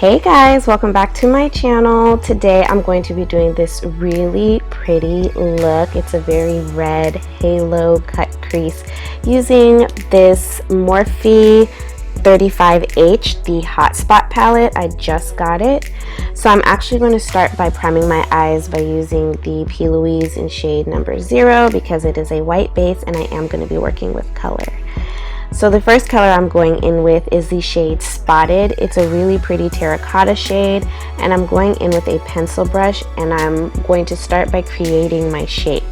Hey guys, welcome back to my channel. Today I'm going to be doing this really pretty look. It's a very red halo cut crease using this Morphe 35H, the Hotspot palette. I just got it. So I'm actually going to start by priming my eyes by using the P. Louise in shade number 0 because it is a white base and I am going to be working with color. So the first color I'm going in with is the shade Spotted. It's a really pretty terracotta shade, and I'm going in with a pencil brush, and I'm going to start by creating my shape.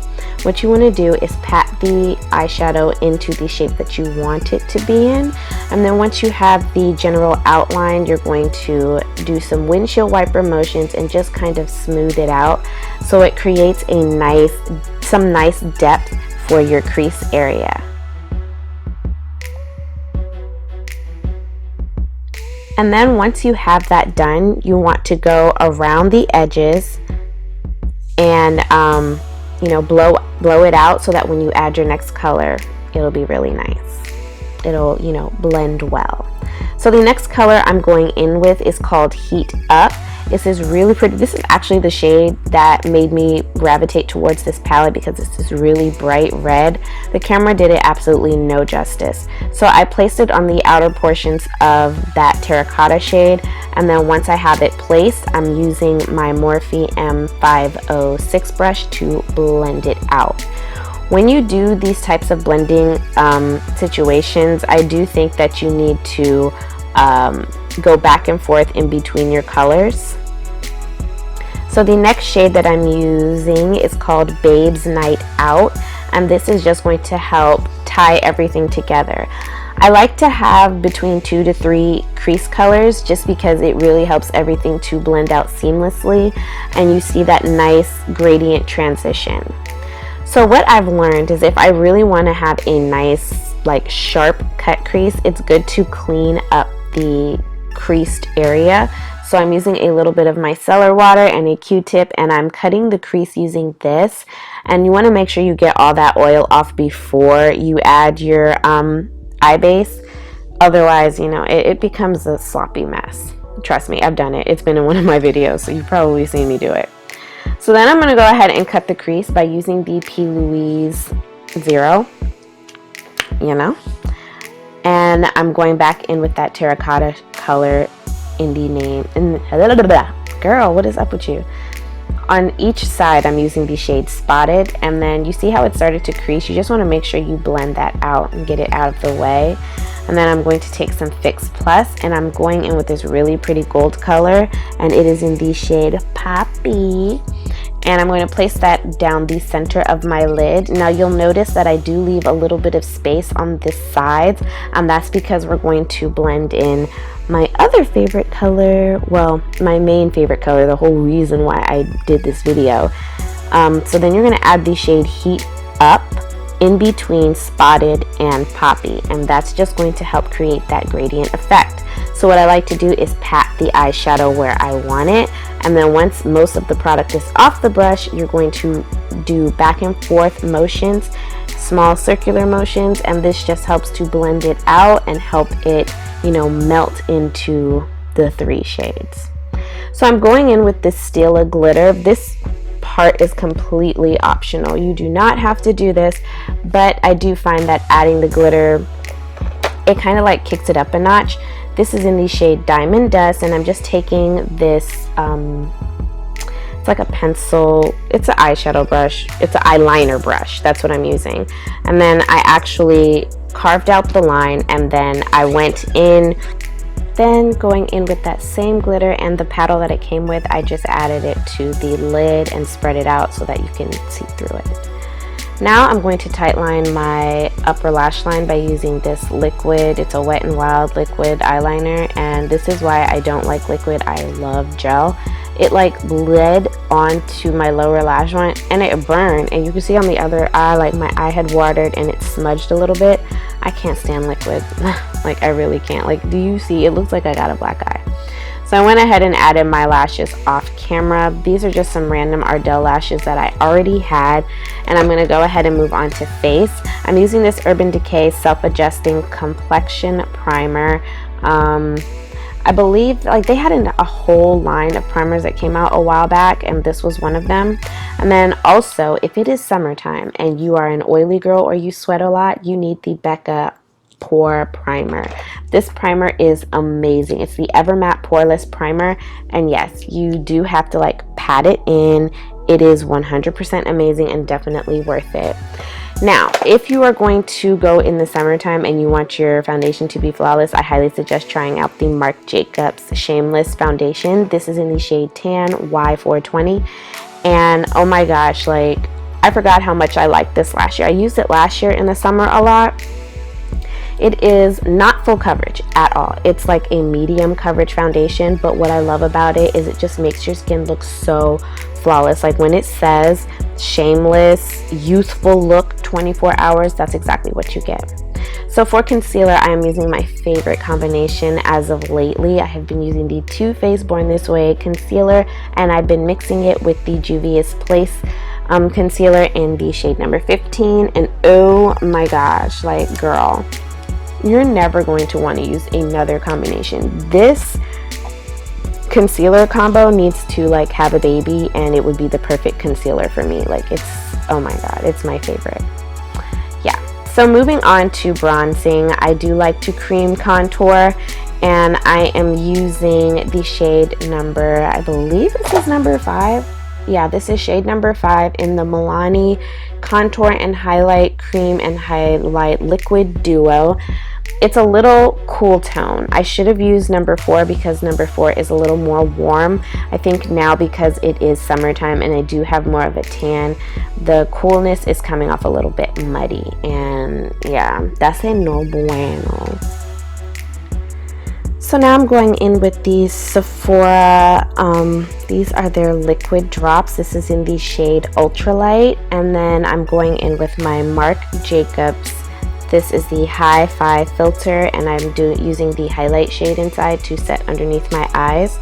What you want to do is pat the eyeshadow into the shape that you want it to be in, and then once you have the general outline, you're going to do some windshield wiper motions and just kind of smooth it out so it creates some nice depth for your crease area. And then once you have that done, you want to go around the edges and blow it out so that when you add your next color, it'll be really nice. It'll, blend well. So the next color I'm going in with is called Heat Up. This is really pretty. This is actually the shade that made me gravitate towards this palette because it's this really bright red. The camera did it absolutely no justice. So I placed it on the outer portions of that terracotta shade, and then once I have it placed, I'm using my Morphe M506 brush to blend it out. When you do these types of blending situations, I do think that you need to go back and forth in between your colors. So the next shade that I'm using is called Babe's Night Out, and this is just going to help tie everything together. I like to have between 2 to 3 crease colors just because it really helps everything to blend out seamlessly, and you see that nice gradient transition. So what I've learned is if I really want to have a nice sharp cut crease, it's good to clean up the creased area. So I'm using a little bit of micellar water and a Q-tip, and I'm cutting the crease using this. And you want to make sure you get all that oil off before you add your eye base. Otherwise, it becomes a sloppy mess. Trust me, I've done it. It's been in one of my videos, so you've probably seen me do it. So then I'm going to go ahead and cut the crease by using the P. Louise 0, and I'm going back in with that terracotta color in the name. Girl, what is up with you? On each side, I'm using the shade Spotted, and then you see how it started to crease. You just want to make sure you blend that out and get it out of the way. And then I'm going to take some Fix Plus, and I'm going in with this really pretty gold color, and it is in the shade Poppy. And I'm going to place that down the center of my lid. Now you'll notice that I do leave a little bit of space on the sides, and that's because we're going to blend in my other favorite color, well, my main favorite color, the whole reason why I did this video. So then you're going to add the shade Heat Up in between Spotted and Poppy, and that's just going to help create that gradient effect. So what I like to do is pat the eyeshadow where I want it, and then once most of the product is off the brush, you're going to do back and forth motions, small circular motions, and this just helps to blend it out and help it, melt into the 3 shades. So I'm going in with this Stila glitter. This part is completely optional. You do not have to do this, but I do find that adding the glitter, it kind of kicks it up a notch. This is in the shade Diamond Dust, and I'm just taking this, it's like a pencil, it's an eyeshadow brush, it's an eyeliner brush, that's what I'm using. And then I actually carved out the line, and then I went in, then going in with that same glitter and the paddle that it came with, I just added it to the lid and spread it out so that you can see through it. Now I'm going to tightline my upper lash line by using this liquid. It's a Wet n Wild liquid eyeliner, and this is why I don't like liquid. I love gel. It bled onto my lower lash line and it burned, and you can see on the other eye my eye had watered and it smudged a little bit. I can't stand liquid. I really can't. Do you see? It looks like I got a black eye. So I went ahead and added my lashes off camera. These are just some random Ardell lashes that I already had, and I'm going to go ahead and move on to face. I'm using this Urban Decay Self-Adjusting Complexion Primer. I believe like they had a whole line of primers that came out a while back, and this was one of them. And then also, if it is summertime and you are an oily girl or you sweat a lot, you need the Becca Pore Primer. This primer is amazing. It's the Ever Matte Poreless Primer, and yes, you do have to like pat it in. It is 100% amazing and definitely worth it. Now, if you are going to go in the summertime and you want your foundation to be flawless, I highly suggest trying out the Marc Jacobs Shameless Foundation. This is in the shade Tan Y420, and oh my gosh, like I forgot how much I liked this last year. I used it last year in the summer a lot. It is not full coverage at all. It's like a medium coverage foundation, but what I love about it is it just makes your skin look so flawless. Like when it says shameless, youthful look 24 hours, that's exactly what you get. So for concealer, I am using my favorite combination as of lately. I have been using the Too Faced Born This Way concealer, and I've been mixing it with the Juvia's Place concealer in the shade number 15. And oh my gosh, like girl, you're never going to want to use another combination. This concealer combo needs to like have a baby, and it would be the perfect concealer for me. Like it's, oh my god, it's my favorite. Yeah, so moving on to bronzing, I do like to cream contour, and I am using the shade number, I believe this is number 5. Yeah, this is shade number 5 in the Milani Contour and Highlight Cream and Highlight Liquid Duo. It's a little cool tone. I should have used number 4 because number 4 is a little more warm. I think now because it is summertime and I do have more of a tan, the coolness is coming off a little bit muddy. And yeah, that's a no bueno. So now I'm going in with these Sephora, these are their liquid drops. This is in the shade Ultralight. And then I'm going in with my Marc Jacobs. This is the Hi-Fi filter, and I'm using the highlight shade inside to set underneath my eyes.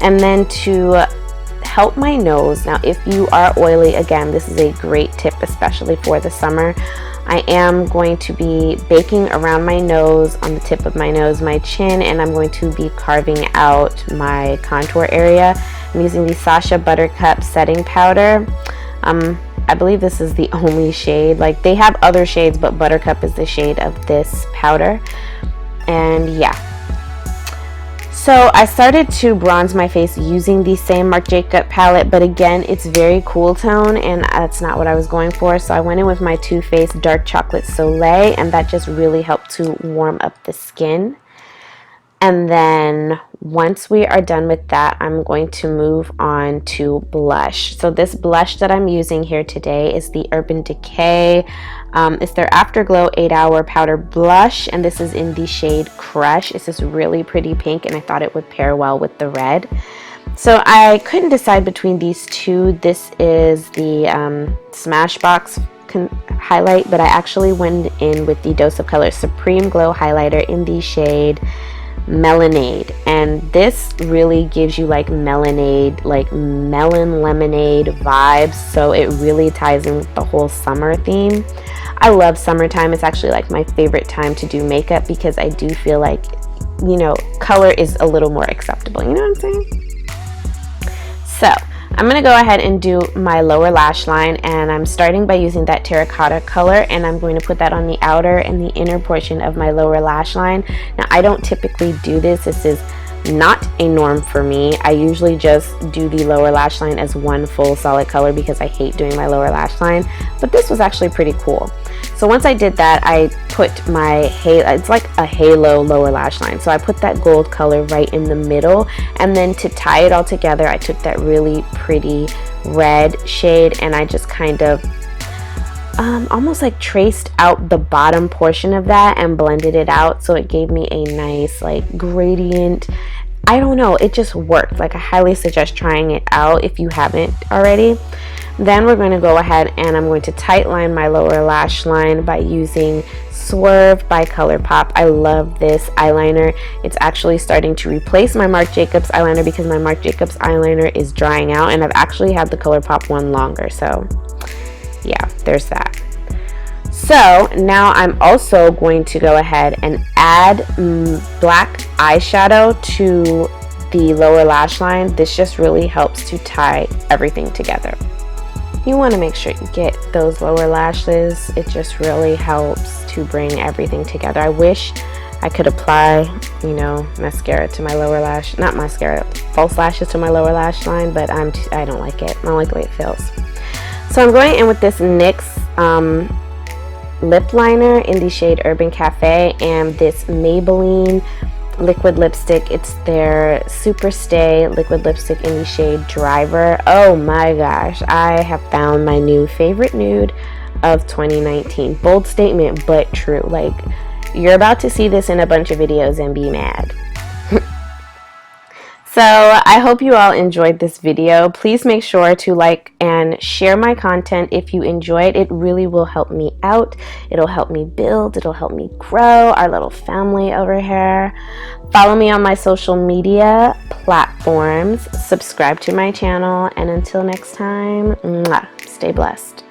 And then to help my nose, now if you are oily, again, this is a great tip, especially for the summer. I am going to be baking around my nose, on the tip of my nose, my chin, and I'm going to be carving out my contour area. I'm using the Sasha Buttercup setting powder. I believe this is the only shade. Like they have other shades, but Buttercup is the shade of this powder. And yeah, so I started to bronze my face using the same Marc Jacobs palette, but again, it's very cool tone, and that's not what I was going for. So I went in with my Too Faced Dark Chocolate Soleil, and that just really helped to warm up the skin. And then once we are done with that, I'm going to move on to blush. So this blush that I'm using here today is the Urban Decay. It's their Afterglow 8-Hour Powder Blush, and this is in the shade Crush. It's this really pretty pink, and I thought it would pair well with the red. So I couldn't decide between these two. This is the Smashbox highlight, but I actually went in with the Dose of Color Supreme Glow highlighter in the shade Melonade, and this really gives you like melonade, like melon lemonade vibes, so it really ties in with the whole summer theme. I love summertime. It's actually like my favorite time to do makeup because I do feel like, you know, color is a little more acceptable, you know what I'm saying? So I'm going to go ahead and do my lower lash line, and I'm starting by using that terracotta color, and I'm going to put that on the outer and the inner portion of my lower lash line. Now I don't typically do this. This is not a norm for me. I usually just do the lower lash line as one full solid color because I hate doing my lower lash line, but this was actually pretty cool. So once I did that, I put my it's like a halo lower lash line. So I put that gold color right in the middle, and then to tie it all together, I took that really pretty red shade and I just kind of almost like traced out the bottom portion of that and blended it out, so it gave me a nice like gradient. I don't know, it just worked. Like I highly suggest trying it out if you haven't already. Then we're going to go ahead and I'm going to tight line my lower lash line by using Swerve by ColourPop. I love this eyeliner. It's actually starting to replace my Marc Jacobs eyeliner because my Marc Jacobs eyeliner is drying out, and I've actually had the ColourPop one longer, so yeah, there's that. So now I'm also going to go ahead and add black eyeshadow to the lower lash line. This just really helps to tie everything together. You want to make sure you get those lower lashes. It just really helps to bring everything together. I wish I could apply, you know, mascara to my lower lash, not mascara, false lashes to my lower lash line, but I don't like it. I don't like the way it feels. So I'm going in with this NYX lip liner in the shade Urban Cafe and this Maybelline liquid lipstick. It's their Super Stay liquid lipstick in the shade Driver. Oh my gosh, I have found my new favorite nude of 2019. Bold statement, but true. Like, you're about to see this in a bunch of videos and be mad. So I hope you all enjoyed this video. Please make sure to like and share my content if you enjoy it. It really will help me out. It'll help me build. It'll help me grow our little family over here. Follow me on my social media platforms. Subscribe to my channel. And until next time, stay blessed.